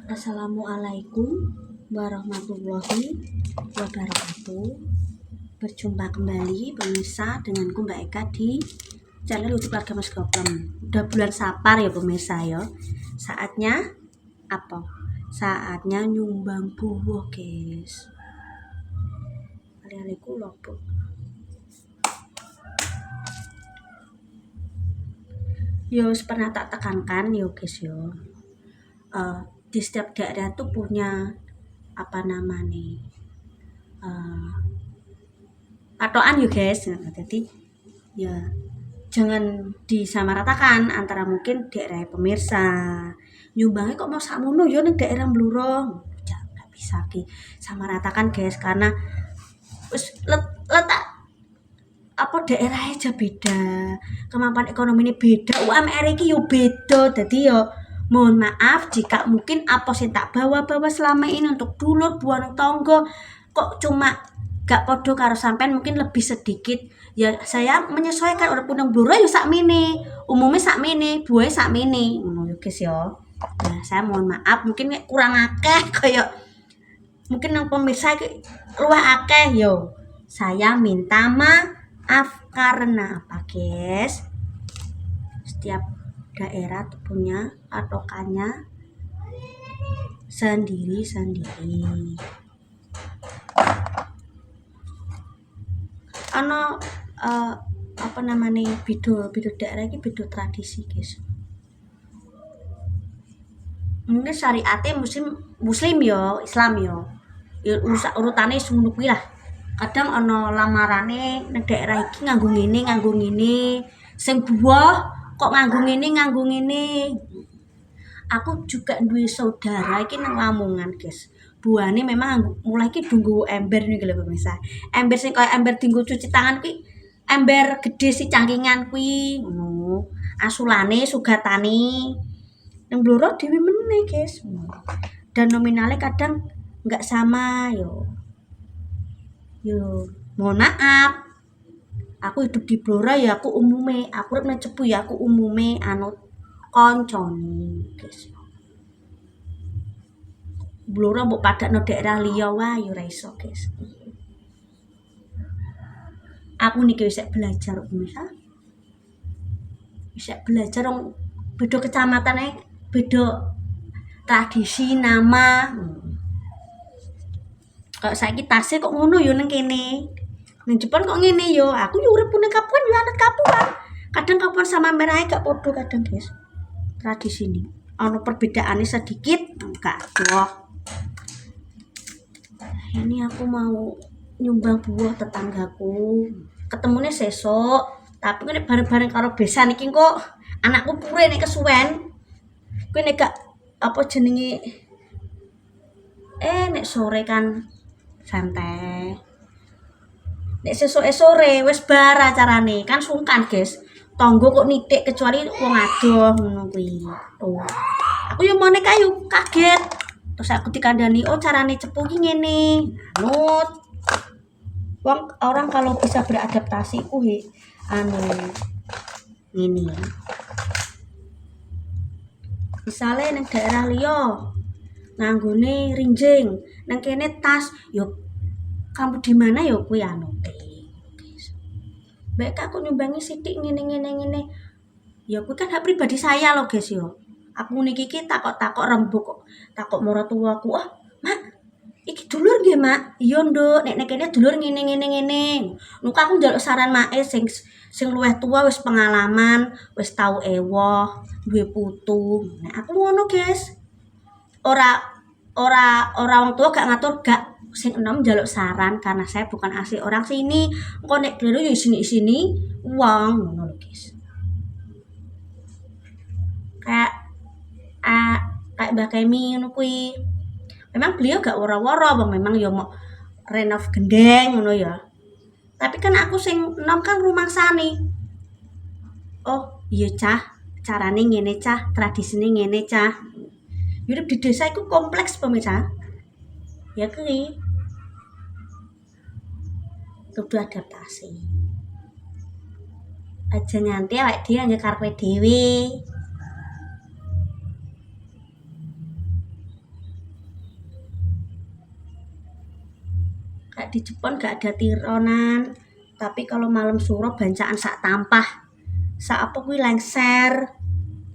Assalamualaikum warahmatullahi wabarakatuh. Berjumpa kembali pemirsa denganku Mbak Eka di channel YouTube Keluarga Mas Gopem. Udah bulan Sapar ya pemirsa ya. Saatnya apa? Saatnya nyumbang buah guys. Ali-aliku lopo. Yo pernah tak tekankan yo guys yo. Di setiap daerah tuh punya apa namanya patokan yuk guys. Jadi ya jangan disamaratakan antara mungkin daerah pemirsa nyumbangnya kok mau sakmono yo ning daerah Bluro, nggak bisa ki samaratakan guys, karena wis letak apa daerah aja beda, kemampuan ekonomi ini beda, UMR ini yo beda. Jadi yo mohon maaf jika mungkin apa sih tak bawa-bawa selama ini untuk dulur buang tonggo kok cuma gak podo karo sampean, mungkin lebih sedikit. Ya saya menyesuaikan, udah punang bluro ya sak mini, umumnya sak mini, buahnya sak mini, ngono guys yo. Nah, saya mohon maaf mungkin kurang akeh kayak mungkin yang pemirsa luwih akeh yo. Saya minta maaf karena apa guys? Setiap daerah tuh punya patokannya sendiri-sendiri. Ano apa namanya beda daerah ini beda tradisi guys. Mungkin syariatnya muslim yo, Islam yo. Ya urutane ngono kuwi lah. Kadang ana lamarane ning daerah iki nganggo ngene. Sing buah kok nganggo ngene. Aku juga duwe saudara iki nang Lamongan, guys. Buahane memang mulai iki dunggo ember nih lho pemirsa. Ember sing kaya ember dinggo cuci tangan kuwi, ember gede si cangkingan kuwi ngono. Asulane sugatane yang Bluro dhewe meneh, guys. Dan nominalnya kadang nggak sama yo. Mohon maaf. Aku hidup di Blora ya aku umume, aku urip nang Cepu ya aku umume anu koncone, guys. Blora mbok padakno daerah liya wae ya ora iso, guys. Aku niki wis belajar pemirsa. Bisa belajar dong, beda kecamatan beda tradisi nama. Kalau saiki Tasik kok ngono yo nang kene. Nang Jepang kok ngene yo. Aku yo urip ning Kapuan yo anut Kapuan. Kadang Kapuan sama Merah gak podo kadang, guys. Tradisi ini. Ono perbedaannya sedikit, enggak doh. Ini aku mau nyumbang buah tetanggaku. Ketemunya sesuk, tapi nek bareng-bareng karo besan iki kok anakku pure nek kesuwen. Kuwi nek gak apa jenenge nek sore kan santai. Nek sesuk sore wis bar acarane kan sungkan, guys. Tonggo kok nitik kecuali wong adoh ngono kuwi. Tuh. Aku yo mone kayu kaget. Terus aku dikandani, "Oh, carane cepu ki ngene." Anut. Wong orang kalau bisa beradaptasi kuwi ngene. Misalnya nang daerah liya nganggone rinjing, nang kene tas, yo kamu di mana yo kuwi anute. Mbak aku nyumbangi sithik ngene. Ya kuwi kan hak pribadi saya loh guys yo. Aku niki takok rembug kok. Takok maratuwaku, "Oh, Mak, iki dulur nggih, Mak?" "Iya, Nduk, nek kene dulur ngene." Nuku aku njaluk saran Make sing luwih tua wis pengalaman, wis tau ewoh, duwe putu. Nek aku ngono, guys. Ora wong tua gak ngatur gak sing enom njaluk saran karena saya bukan asli orang sini. Engko nek dulu yo sini uang ngono lho, guys. Kayak Mbak Kemi ngono kuwi. Memang beliau gak woro-woro, bang memang ya mau renov gendeng ngono ya. Tapi kan aku sing enom kan rumangsane. Oh, iya cah, carane ngene cah, tradisine ngene cah. Hidup di desa itu kompleks pemirsa. Ya kuwi. Kudu adaptasi. Aja nganti awake dhewe nggih karepe dhewe. lek di Jepang gak ada tironan, tapi kalau malam suro bancaan sak tampah sak apa kuwi lengser.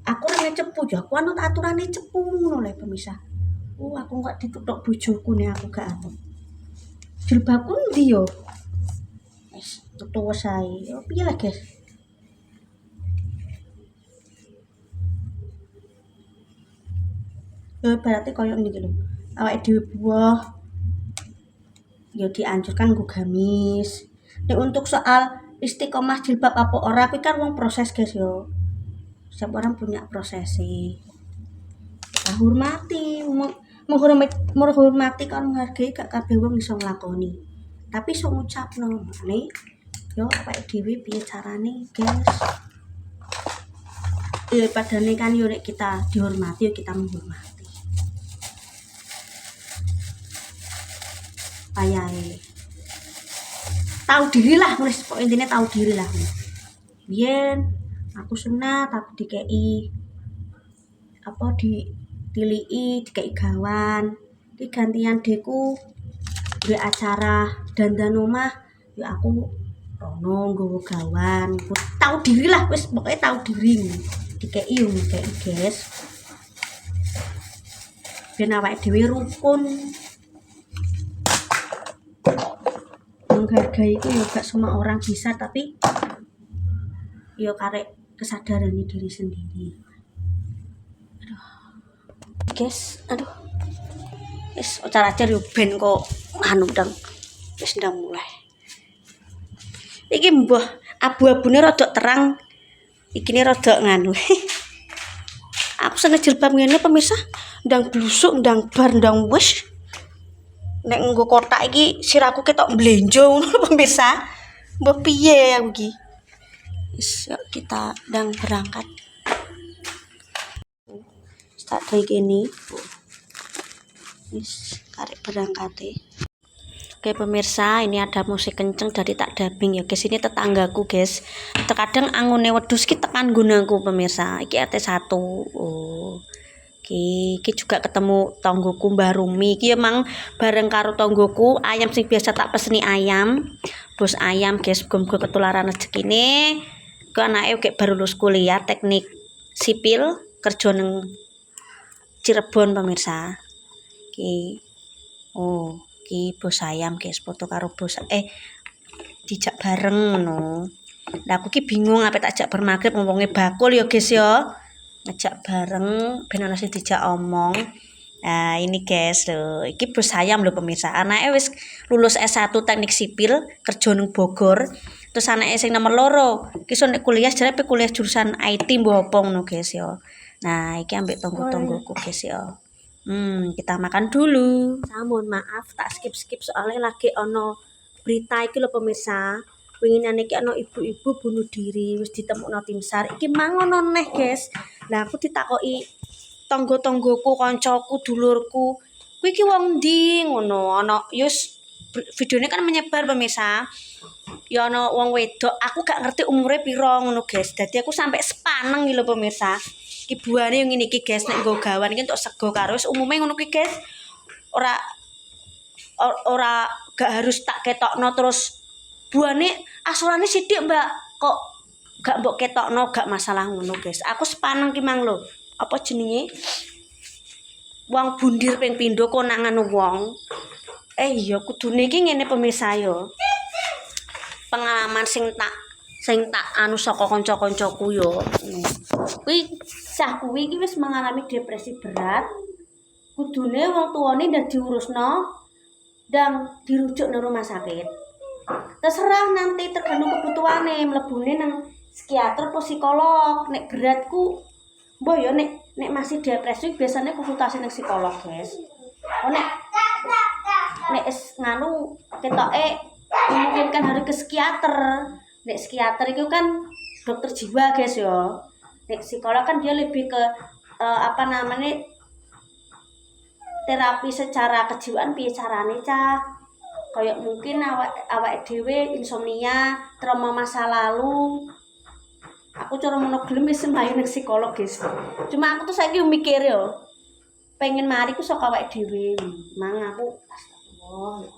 Aku ora cepu yo, aku anut aturane cepu ngono lho pemisah. Aku kok dituthuk bojoku nih aku gak anu. Jilbabku ndi yo? Wis tutu wis ae. Yo piye lah, Guys? Ya berarti koyo ngene iki lho. Awake dhewe buah ya dianjurkan nggo gamis. Nek untuk soal istiqomah jilbab apa ora kuwi kan wong proses guys yo. Setiap orang punya prosesi. Kita hormati, menghormati kan menghargai gak kabeh wong iso nglakoni. Tapi iso ngucapno, nih yo awake dhewe piye carane, guys. Ya padane kan yo nek kita dihormati yo kita menghormati. Payahe tahu diri lah, wis pokok intine tahu diri lah. Biyen aku sunat aku dikei apa ditiliki dikei gawan iki gantian deku duwe acara dandan omah ya aku rono nggawa gawan tahu diri lah wis pokoknya tahu diri dikei yo dikei guys ben awake dhewe rukun menghargai itu ya gak semua orang bisa tapi ya karek kesadaran diri sendiri. Aduh guys wis acar-acar yo ben kok anu ndang wis ndang mulai iki mbah abu-abune rada terang ikine rada nganu aku seneng jilbab ngene pemirsa ndang blusuk ndang bar ndang wis nek nggo kotak iki sirahku ketok mblenjo ngono pemirsa. Mbah piye aku iki. Wis yuk kita ndang berangkat. Start dari gini. Wis karek berangkate. Oke pemirsa, ini ada musik kenceng dari tak dubbing ya guys. Ini tetanggaku guys. Terkadang angune wedhus ki tekan gunaku pemirsa. Iki RT1. Oh. Iki juga ketemu tonggoku Mbah Rumi. Iki emang bareng karo tonggoku ayam sing biasa tak peseni ayam. Bos ayam guys, muga-muga ketularan rezekine. Ku anake kayak baru lulus kuliah teknik sipil kerja nang Cirebon pemirsa. Iki iki bos ayam guys, foto karo bos dijak bareng ngono. Lah aku ki bingung apa tak jak bermagrib ngomongnya bakul ya guys ya. Ngajak bareng ben ana sing dijak omong. Nah, ini guys lho, iki bos ayam lho pemirsa. Anake wis lulus S1 Teknik Sipil, kerja nang Bogor. Terus anake sing nomor 2, ki nek kuliah jare kuliah jurusan IT mbok apa ngono guys ya. Nah, iki ambek tonggo-tonggoku guys ya. Kita makan dulu. Mohon maaf tak skip soalnya lagi ono berita iki lho pemirsa. Winginane iki ana ibu-ibu bunuh diri wis ditemukno tim SAR. Iki mangono neh, guys. Lah aku ditakoki tangga-tanggoku, kancaku, dulurku, kuwi iki wong ndi ngono. Ana yus videone kan menyebar pemirsa. Ya ana wong wedok, aku gak ngerti umure piro ngono, guys. Dadi aku sampai sepaneng iki lho pemirsa. Iki buane yang ngene iki, guys, nek nggo gawan iki entuk sego karo wis umume ngono kuwi, guys. Ora gak harus tak ketokno terus buane asurane sithik mbak kok gak mbok ketokno gak masalah ngono guys aku sepaneng ki mang lho apa jenenge wong bundir ping pindho konangan wong iya kudune iki ngene pemirsa yo pengalaman sing tak anu saka kanca-kancaku yo kuwi sah kuwi iki wis mengalami depresi berat kudune wong tuane ndak diurusno dan dirujuk nang rumah sakit terserah nanti tergantung kebutuhannya mlebune nang psikiater atau psikolog nek beratku mbok ya nek masih depresi biasanya konsultasi nang psikolog guys nek nganu ketoke memungkinkan harus ke psikiater nek psikiater itu kan dokter jiwa guys ya nek psikolog kan dia lebih ke terapi secara kejiwaan piye carane cah kayak mungkin awak dhewe insomnia, trauma masa lalu. Aku cara mono gelem wis mlayu nang psikolog, guys. Cuma aku tuh saiki mikir yo. Pengen mari ku saka awake dhewe. Mang aku astagfirullah.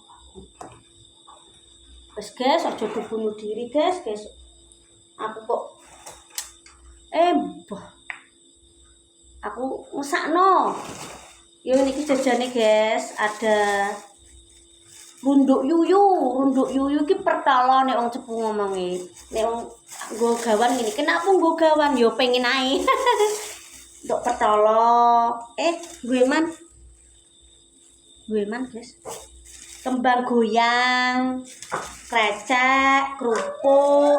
Wes guys, aja bunuh diri guys. Aku kok boh. Aku ngesakno. Yo niki jajane guys, ada runduk yuyu ki pertala nek wong Cepu ngomongi. Nek wong nggo gawan ngene, kenapa nggo gawan yo pengen ae. Ndok pertala. Gueman guys. Kembang goyang, krecek, kerupuk,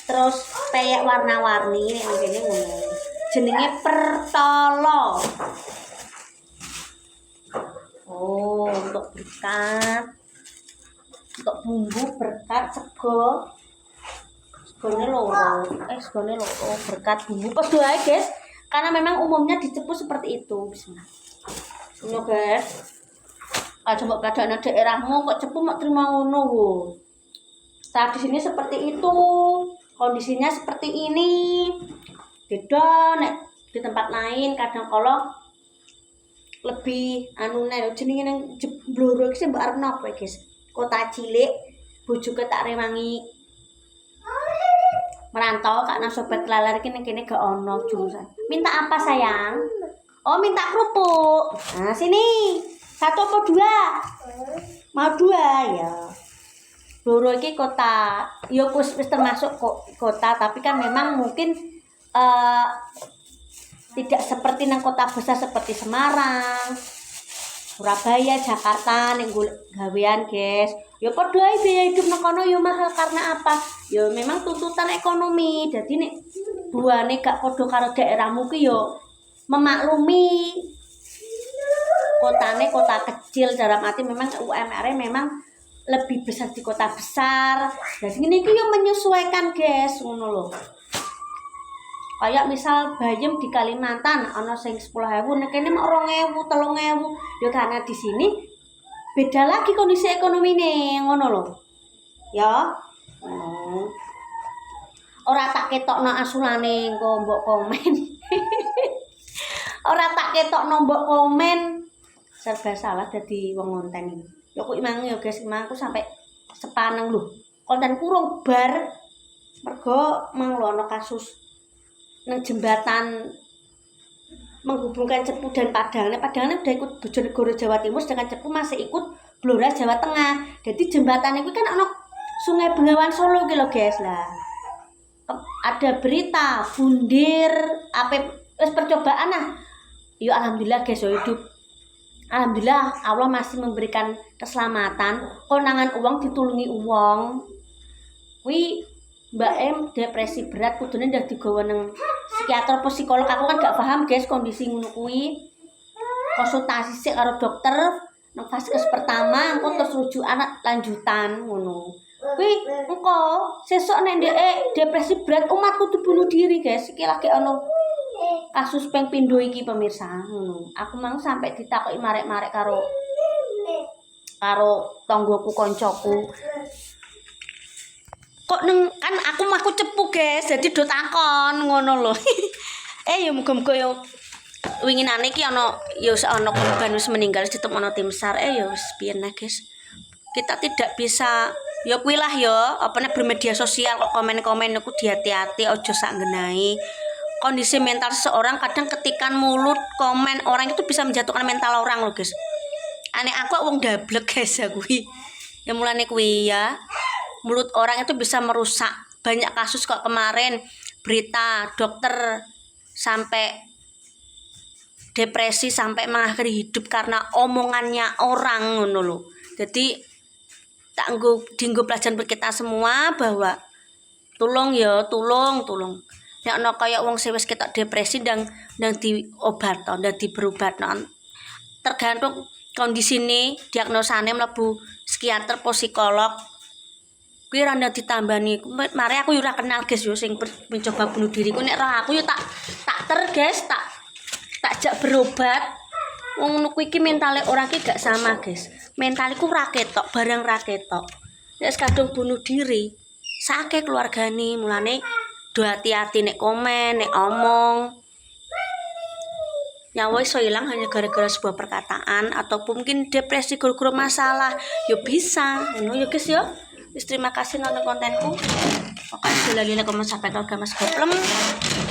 terus peyek warna-warni nek ngene ngono. Jenenge pertala. Untuk berkat, untuk bumbu berkat segone loro berkat bumbu pas doae guys, karena memang umumnya di Cepu seperti itu. Bismillah. Ngono guys. Coba keadaan daerahmu kok Cepu mak terima ngono wo. Tradisinya seperti itu, kondisinya seperti ini. Beda nek di tempat lain kadang kalau lebih jenenge nang Blora iki sing mbok arep napa guys. Kota cilik, bojoke tak rewangi. Merantau kak nang sobat kelalar iki ning kene gak ono jurusan. Minta apa sayang? Oh, minta kerupuk. Nah, sini. 1 apa 2? Mau 2 ya. Blora iki kota, ya wis termasuk kota, tapi kan memang mungkin tidak seperti nang kota besar seperti Semarang, Surabaya, Jakarta ning gawean guys. Ya padha ae biaya hidup nang kono ya mahal karena apa? Ya memang tuntutan ekonomi. Jadi nek buane gak padha karo daerahmu ki ya memaklumi. Kotane kota kecil dalam arti memang UMR-nya memang lebih besar di kota besar. Jadi ngene iki yo menyesuaikan guys, ngono lho. Kayak misal bayam di Kalimantan ana sing 10.000, nek kene mek 2.000, 3.000. Ya karena di sini beda lagi kondisi ekonomine, ngono lho. Ya. Ora tak ketokno asulane engko mbok komen. Ora tak ketokno mbok komen. Serba salah dadi wong konten iki. Ya kok imang ya guys, imang aku sampai sepaneng lho. Konten kurung bar mergo mang lho ana kasus nang jembatan menghubungkan Cepu dan Padang. Padang udah ikut Bojonegoro Jawa Timur, sedangkan Cepu masih ikut Blora Jawa Tengah. Jadi jembatan itu kan ana Sungai Bengawan Solo gitu guys lah. Ada berita bundir percobaan lah. Ya alhamdulillah guys, hidup. Alhamdulillah Allah masih memberikan keselamatan. Konangan uang ditulungi uang. Mbak M depresi berat kudune ndak digawa nang psikiater apa psikolog. Aku kan gak paham guys kondisi ngono kuwi. Konsultasi sik karo dokter nang vaskes pertama engko terus rujukan lanjutan ngono. Kuwi engko sesuk nek ndek depresi berat umat kudu bunuh diri guys. Iki lagi ono kasus ping pindho iki pemirsa ngono. Aku mang sampai ditakoki marek-marek karo tanggoku koncoku. Kok kan aku Cepu guys, jadi do takon ngono lho. Ya muga-muga yo winginane iki ana ya ana korban wis meninggal ditemono tim SAR ya wis piye nah guys. Kita tidak bisa ya kuwi lah ya bermedia sosial kok komen-komen niku hati-hati aja sak nggenai. Kondisi mental seseorang kadang ketikan mulut komen orang itu bisa menjatuhkan mental orang loh guys. Aneh aku wong dablek guys aku. Ya mulane kuwi ya. Mulut orang itu bisa merusak. Banyak kasus kok kemarin berita dokter sampai depresi sampai mengakhiri hidup karena omongannya orang ngono lho. Jadi tak dienggo pelajaran buat kita semua bahwa tolong nek ana kaya wong sing wis ketok depresi ndang diobatno, ndang diberobatno. Tergantung kondisine, diagnosane mlebu psikiater apa psikolog. Kuwi ora ndak ditambani. Mare aku yo ora kenal guys yo sing mencoba bunuh diri ku nek roh aku yo tak guys, tak jak berobat. Wong ngono kuwi iki mentale orang ki gak sama guys. Mentaliku ra ketok, barang ra ketok. Nek kadung bunuh diri, sakit keluargane, mulane do hati-hati nek komen, nek omong. Nyawa iso hilang hanya gara-gara sebuah perkataan ataupun mungkin depresi gara-gara masalah. Yo bisa, ngono yo guys yo. Terima kasih nonton kontenku. Pokoknya selalila kamu sampai keluarga Mas Goplem.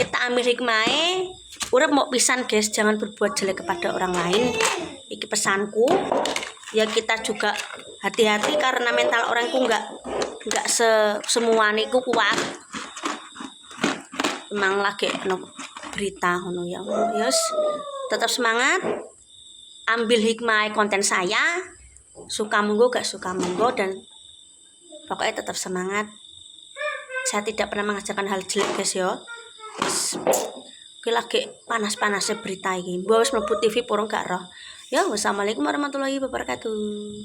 Kita ambil hikmahnya. Urip mau pisan guys, jangan berbuat jelek kepada orang lain. Iki pesanku. Ya kita juga hati-hati karena mental orangku nggak semua niku kuat. Emang lagi berita ngono ya. Yes, tetap semangat. Ambil hikmah konten saya. Suka monggo, gak suka monggo, dan pokoknya tetap semangat. Saya tidak pernah mengajarkan hal jelek guys ya. Oke, lagi panas-panasnya berita ini. Bos mlebu TV porong gak roh. Ya, wassalamualaikum warahmatullahi wabarakatuh.